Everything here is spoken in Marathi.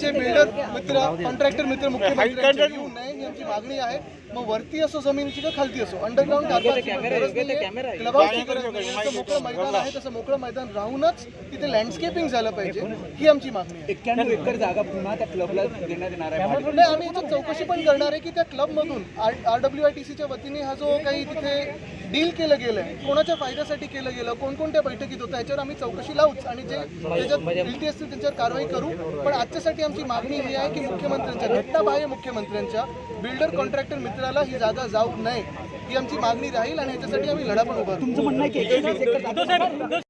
आमचे बिल्डर मित्र कॉन्ट्रॅक्टर मित्र मुख्यमंत्र्यांच्या येऊ नये ही आमची मागणी आहे। मग वरती असो जमिनीची का खालती असो अंडरग्राऊंड क्लब हाऊसची गरज नाही। जसं मोकळं मैदान आहे तसं मोकळं मैदान राहूनच तिथे लँडस्केपिंग झालं पाहिजे ही आमची मागणी आहे। 91 एकर जागा पुन्हा त्या क्लबला देण्यात येणार आहे। नाही आम्ही याची चौकशी पण करणार आहे की त्या क्लबमधून RWITCच्या वतीने हा जो काही तिथे डील केलं गेलं आहे कोणाच्या फायद्यासाठी केलं गेलं कोणकोणत्या बैठकीत होतं याच्यावर आम्ही चौकशी लावूच आणि जे त्याच्यात गिल्टी असतील त्यांच्यावर कारवाई करू। पण आजच्यासाठी आमची मागणी ही आहे की मुख्यमंत्र्यांच्या घटनाबाह्य मुख्यमंत्र्यांच्या बिल्डर कॉन्ट्रॅक्टर मित्राला ही जागा जाऊ नये ही आमची मागणी राहील आणि याच्यासाठी आम्ही लढा पण उभारू। तुमचं म्हणणं आहे की 120 एकर